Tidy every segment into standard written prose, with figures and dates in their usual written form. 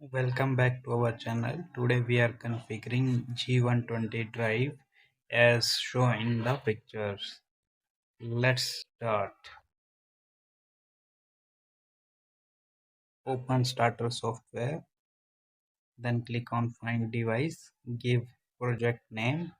Welcome back to our channel. Today we are configuring G120 drive as shown in the pictures. Let's start. Open starter software, then click on find device, give project name,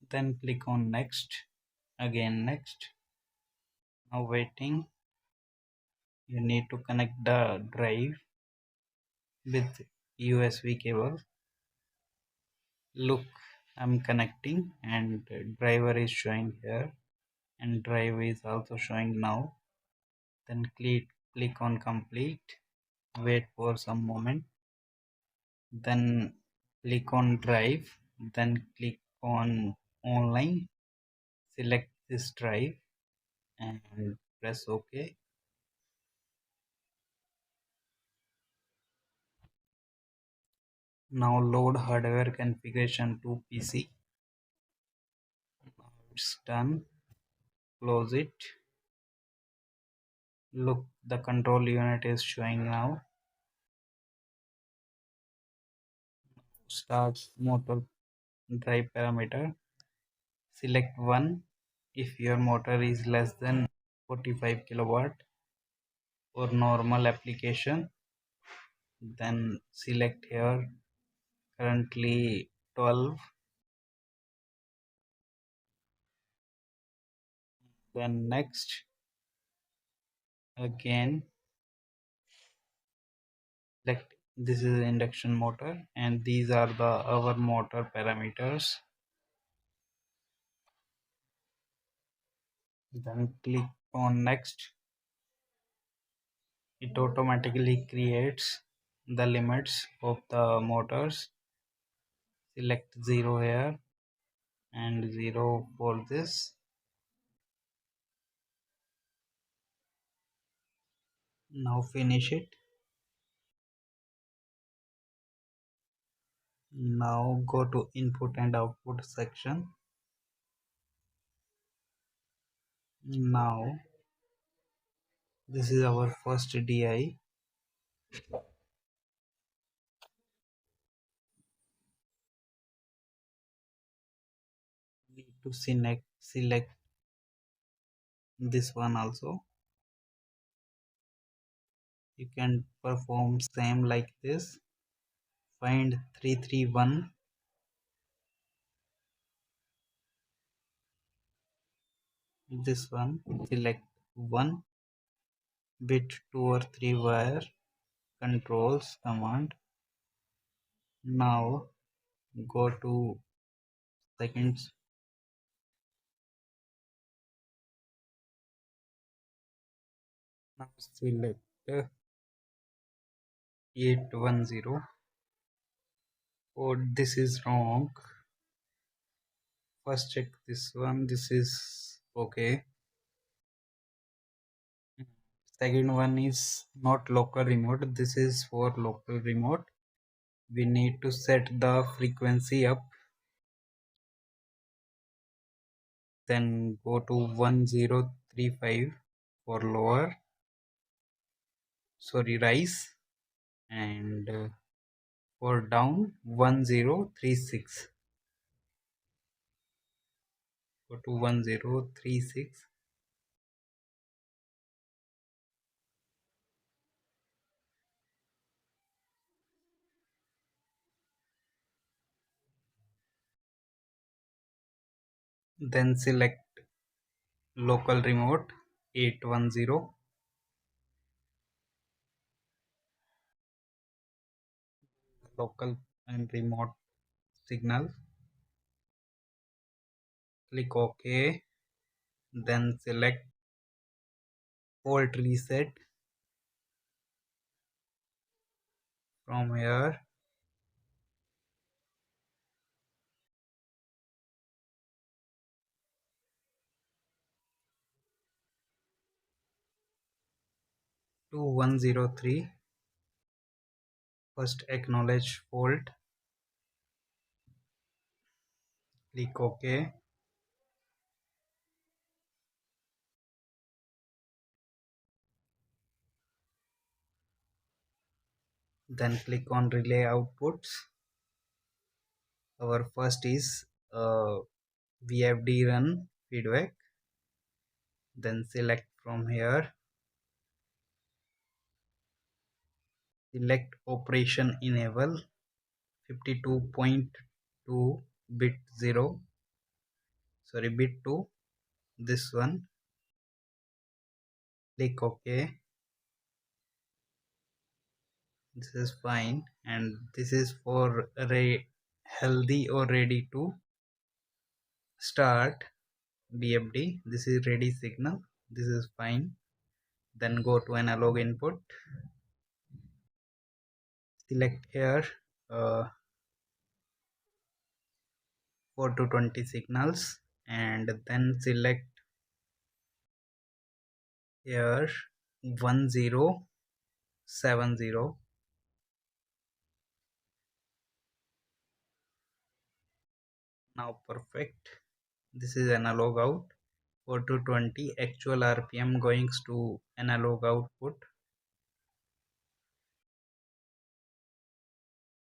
then click on next, again next. Now waiting. You need to connect the drive with USB cable. Look, I'm connecting and driver is showing here and drive is also showing now. Then click on complete, wait for some moment, then click on drive, then click on online, select this drive and press OK. Now load hardware configuration to PC. Now it's done. Close it. Look, the control unit is showing now. Start motor drive parameter. Select one if your motor is less than 45 kilowatt or normal application. Then select here currently 12. Then next, again select this is induction motor and these are the our motor parameters. Then click on next. It automatically creates the limits of the motors. Select 0 here and 0 for this. Now finish it. Now go to input and output section. Now this is our first DI. Need to select this one also. You can perform same like this. Find 331. This one, select 1 bit 2 or 3 wire controls command. Now go to seconds. Now select 810. Oh, this is wrong. First check this one. This is okay. Second one is not local remote. This is for local remote. We need to set the frequency up. Then go to 1035 for lower, sorry, rise, and for down 1036. Go to 1036. Then select local remote 810. Local and remote signal. Click OK. Then select fault reset from here. To 103. First acknowledge fault, click OK. Then click on relay outputs. Our first is VFD run feedback. Then select from here, select operation enable 52.2 bit 0, sorry, bit 2, this one. Click OK. This is fine, and this is for healthy or ready to start BFD. This is ready signal. This is fine. Then go to analog input. Select here 4 to 20 signals, and then select here 1070. Now perfect. This is analog out. 4 to 20 actual RPM going to analog output.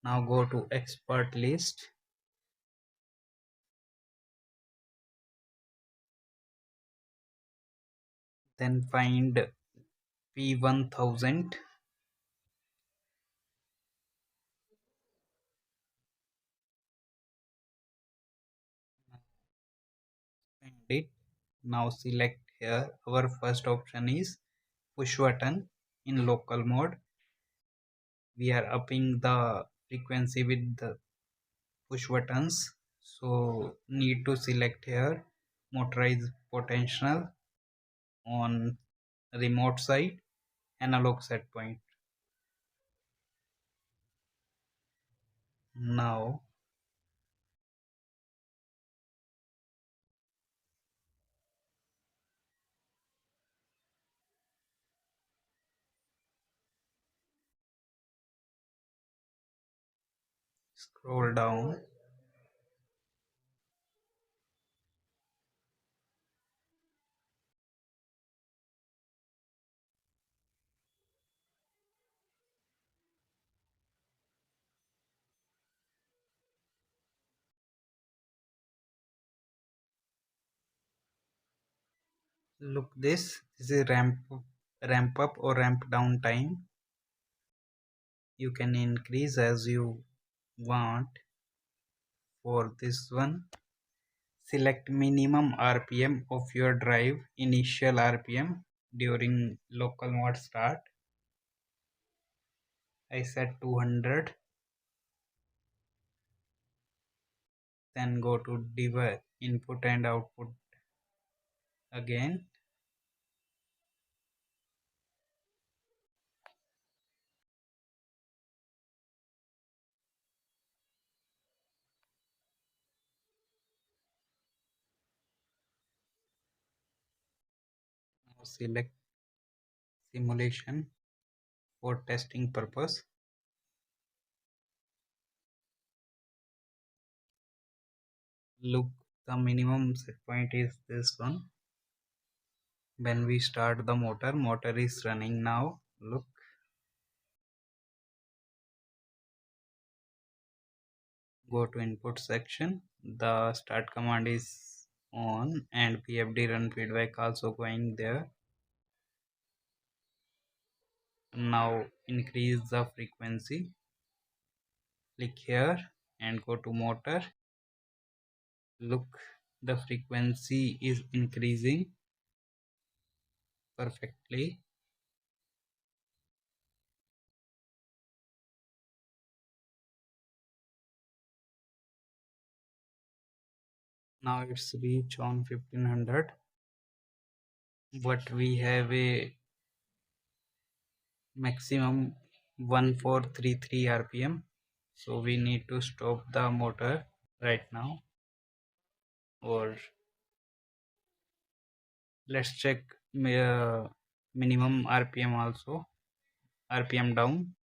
Now go to expert list. Then find P1000. Find it. Now select here. Our first option is push button in local mode. We are upping the frequency with the push buttons, so need to select here motorized potential on remote side, analog set point. Now scroll down. Look, this is ramp up or ramp down time. You can increase as you want. For this one, select minimum RPM of your drive, initial RPM during local mode start. I set 200. Then go to device input and output again. Now select simulation for testing purpose. Look, the minimum set point is this one. When we start the motor is running now. Look, go to input section. The start command is on and VFD run feedback also going there. Now increase the frequency. Click here and go to motor. Look, the frequency is increasing perfectly. Now it's reach on 1500, but we have a maximum 1433 RPM, so we need to stop the motor right now, or let's check minimum RPM also, RPM down.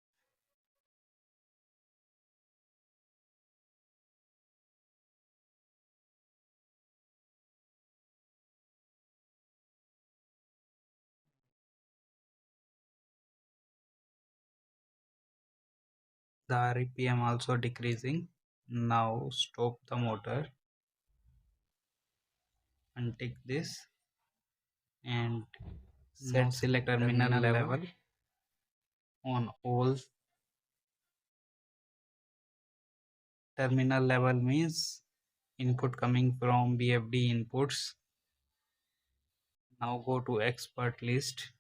The RPM also decreasing. Now stop the motor and take this and now select terminal level on all. Terminal level means input coming from VFD inputs. Now go to expert list.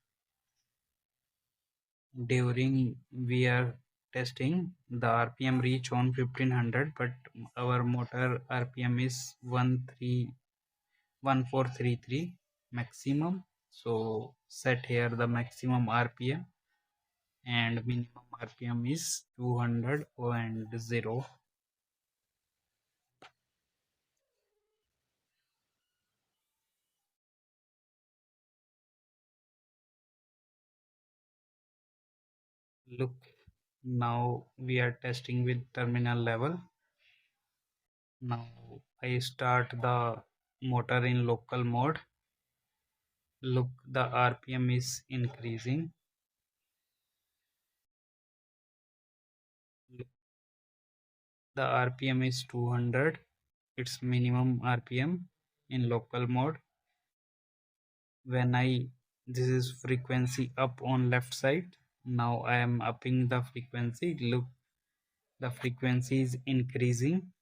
During we are testing, the RPM reach on 1500, but our motor RPM is 1433 maximum. So set here the maximum RPM and minimum RPM is 200 and 0. Look, now we are testing with terminal level. Now I start the motor in local mode. Look, the RPM is increasing. Look, the RPM is 200. It's minimum RPM in local mode. When this is frequency up on left side. Now I am upping the frequency. Look, the frequency is increasing.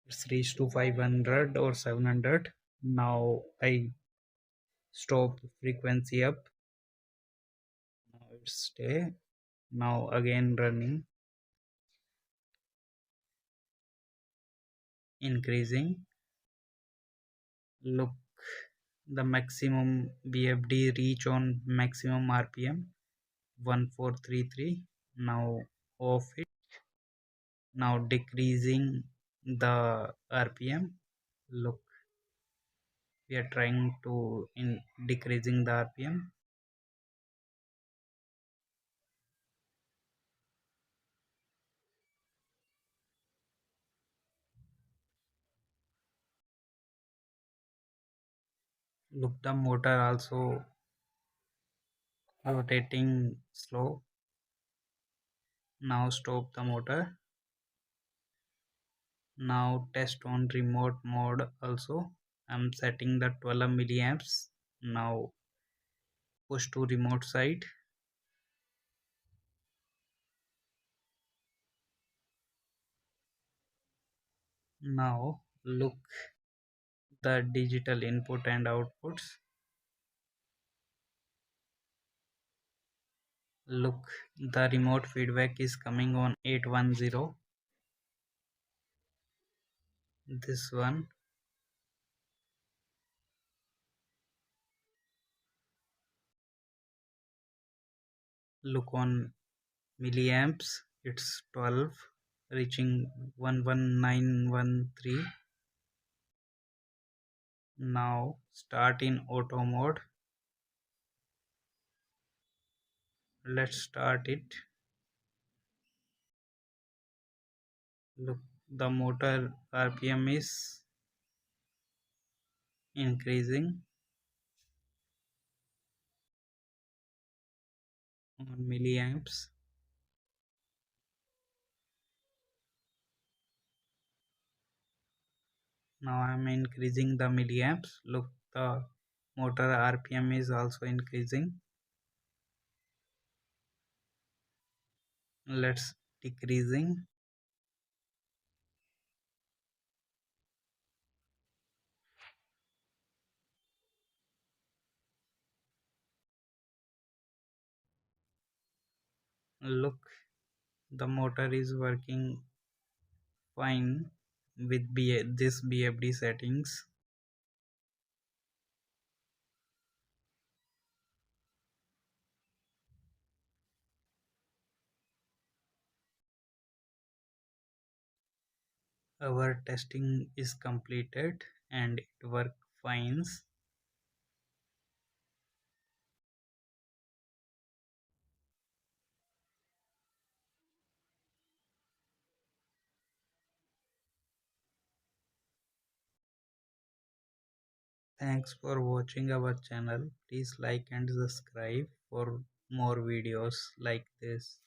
It's reached to 500 or 700. Now I stop frequency up. Now it's stay. Now again running, increasing. Look, the maximum VFD reach on maximum RPM 1433. Now off it. Now decreasing the RPM. Look, we are trying to decreasing the RPM. Look, the motor also rotating slow. Now stop the motor. Now test on remote mode also. I'm setting the 12 milliamps. Now push to remote side. Now look the digital input and outputs. Look, the remote feedback is coming on 810. This one. Look on milliamps. It's 12, reaching 11913. Now start in auto mode. Let's start it. Look, the motor RPM is increasing on milliamps. Now I am increasing the milliamps. Look, the motor RPM is also increasing. Let's decreasing. Look, the motor is working fine with this BFD settings. Our testing is completed and it works fine. Thanks for watching our channel. Please like and subscribe for more videos like this.